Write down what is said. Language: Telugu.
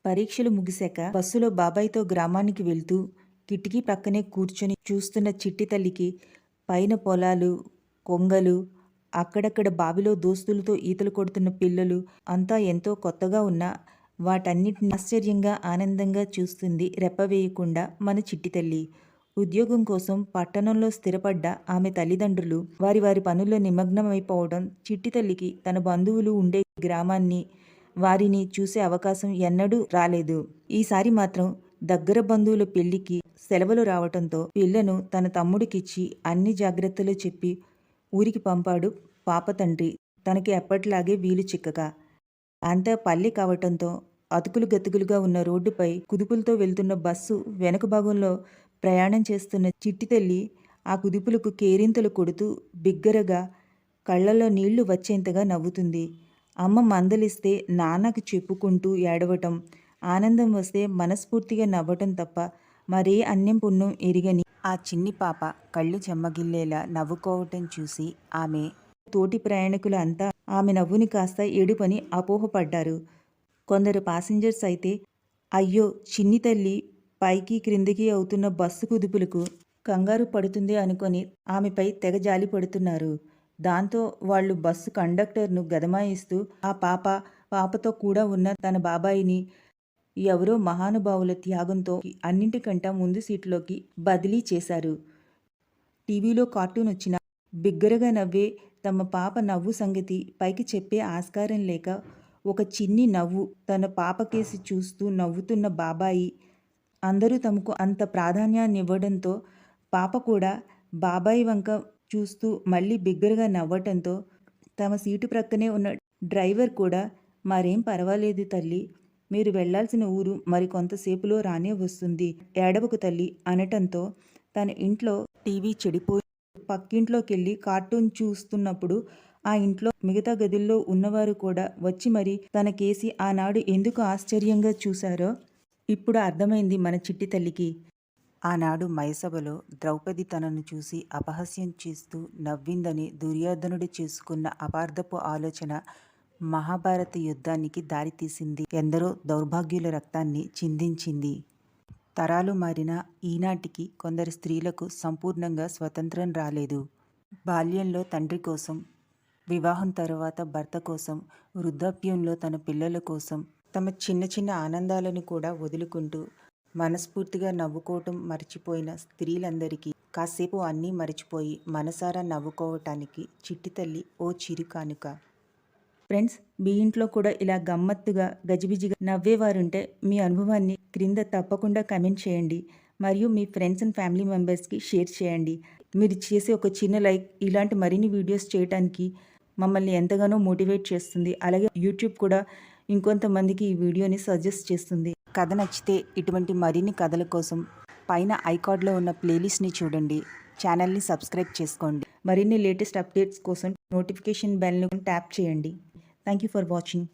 పరీక్షలు ముగిశాక బస్సులో బాబాయ్తో గ్రామానికి వెళ్తూ కిటికీ పక్కనే కూర్చొని చూస్తున్న చిట్టి తల్లికి పైన పొలాలు, కొంగలు, అక్కడక్కడ బావిలో దోస్తులతో ఈతలు కొడుతున్న పిల్లలు అంతా ఎంతో కొత్తగా ఉన్నా వాటన్నిటిని ఆశ్చర్యంగా, ఆనందంగా చూస్తుంది రెప్పవేయకుండా మన చిట్టి తల్లి. ఉద్యోగం కోసం పట్టణంలో స్థిరపడ్డ ఆమె తల్లిదండ్రులు వారి వారి పనుల్లో నిమగ్నమైపోవడం చిట్టి తల్లికి తన బంధువులు ఉండే గ్రామాన్ని, వారిని చూసే అవకాశం ఎన్నడూ రాలేదు. ఈసారి మాత్రం దగ్గర బంధువుల పెళ్లికి సెలవులు రావటంతో పిల్లను తన తమ్ముడికిచ్చి అన్ని జాగ్రత్తలు చెప్పి ఊరికి పంపాడు పాప తండ్రి, తనకి ఎప్పట్లాగే వీలు చిక్కగా. అంతా పల్లె కావటంతో అతుకులు గతుకులుగా ఉన్న రోడ్డుపై కుదుపులతో వెళ్తున్న బస్సు వెనుక భాగంలో ప్రయాణం చేస్తున్న చిట్టి తల్లి ఆ కుదుపులకు కేరింతలు కొడుతూ బిగ్గరగా కళ్ళల్లో నీళ్లు వచ్చేంతగా నవ్వుతుంది. అమ్మ మందలిస్తే నాన్నకు చెప్పుకుంటూ ఏడవటం, ఆనందం వస్తే మనస్ఫూర్తిగా నవ్వటం తప్ప మరే అన్యం పుణ్యం ఎరిగని ఆ చిన్ని పాప కళ్ళు చెమ్మగిల్లేలా నవ్వుకోవటం చూసి ఆమె తోటి ప్రయాణికులు అంతా ఆమె నవ్వుని కాస్త ఏడుపని అపోహపడ్డారు. కొందరు పాసింజర్స్ అయితే అయ్యో చిన్ని తల్లి పైకి క్రిందికి అవుతున్న బస్సు కుదుపులకు కంగారు పడుతుంది అనుకొని ఆమెపై తెగ జాలి పడుతున్నారు. దాంతో వాళ్ళు బస్సు కండక్టర్ను గదమాయిస్తూ ఆ పాపతో కూడా ఉన్న తన బాబాయిని ఎవరో మహానుభావుల త్యాగంతో అన్నింటికంటా ముందు సీట్లోకి బదిలీ చేశారు. టీవీలో కార్టూన్ వచ్చినా బిగ్గరగా నవ్వే తమ పాప నవ్వు సంగతి పైకి చెప్పే ఆస్కారం లేక ఒక చిన్ని నవ్వు తన పాపకేసి చూస్తూ నవ్వుతున్న బాబాయి అందరూ తమకు అంత ప్రాధాన్యాన్ని ఇవ్వడంతో పాప కూడా బాబాయి వంక చూస్తూ మళ్ళీ బిగ్గరగా నవ్వటంతో తమ సీటు ప్రక్కనే ఉన్న డ్రైవర్ కూడా మరేం పర్వాలేదు తల్లి, మీరు వెళ్లాల్సిన ఊరు మరి కొంతసేపులో రానే వస్తుంది, ఏడవకు తల్లి అనటంతో తన ఇంట్లో టీవీ చెడిపోయి పక్కింట్లోకెళ్ళి కార్టూన్ చూస్తున్నప్పుడు ఆ ఇంట్లో మిగతా గదుల్లో ఉన్నవారు కూడా వచ్చి మరి తన కేసి ఆనాడు ఎందుకు ఆశ్చర్యంగా చూశారో ఇప్పుడు అర్థమైంది మన చిట్టి తల్లికి. ఆనాడు మైసభలో ద్రౌపది తనను చూసి అపహాస్యం చేస్తూ నవ్విందని దుర్యోధనుడు చేసుకున్న అపార్థపు ఆలోచన మహాభారత యుద్ధానికి దారితీసింది. ఎందరో దౌర్భాగ్యుల రక్తాన్ని చిందించింది. తరాలు మారినా ఈనాటికి కొందరు స్త్రీలకు సంపూర్ణంగా స్వతంత్రం రాలేదు. బాల్యంలో తండ్రి కోసం, వివాహం తరువాత భర్త కోసం, వృద్ధాప్యంలో తన పిల్లల కోసం తమ చిన్న చిన్న ఆనందాలను కూడా వదులుకుంటూ మనస్ఫూర్తిగా నవ్వుకోవటం మర్చిపోయిన స్త్రీలందరికీ కాసేపు అన్నీ మర్చిపోయి మనసారా నవ్వుకోవటానికి చిట్టి తల్లి ఓ చిరు కానుక. ఫ్రెండ్స్, మీ ఇంట్లో కూడా ఇలా గమ్మత్తుగా గజిబిజిగా నవ్వేవారుంటే మీ అనుభవాన్ని క్రింద తప్పకుండా కమెంట్ చేయండి. మరియు మీ ఫ్రెండ్స్ అండ్ ఫ్యామిలీ మెంబర్స్కి షేర్ చేయండి. మీరు చేసే ఒక చిన్న లైక్ ఇలాంటి మరిన్ని వీడియోస్ చేయడానికి మమ్మల్ని ఎంతగానో మోటివేట్ చేస్తుంది. అలాగే యూట్యూబ్ కూడా ఇంకొంతమందికి ఈ వీడియోని సజెస్ట్ చేస్తుంది. కథ నచ్చితే ఇటువంటి మరిన్ని కథల కోసం పైన ఐకార్డ్లో ఉన్న ప్లేలిస్ట్ని చూడండి. ఛానల్ని సబ్స్క్రైబ్ చేసుకోండి. మరిన్ని లేటెస్ట్ అప్డేట్స్ కోసం నోటిఫికేషన్ బెల్ను ట్యాప్ చేయండి. Thank you for watching.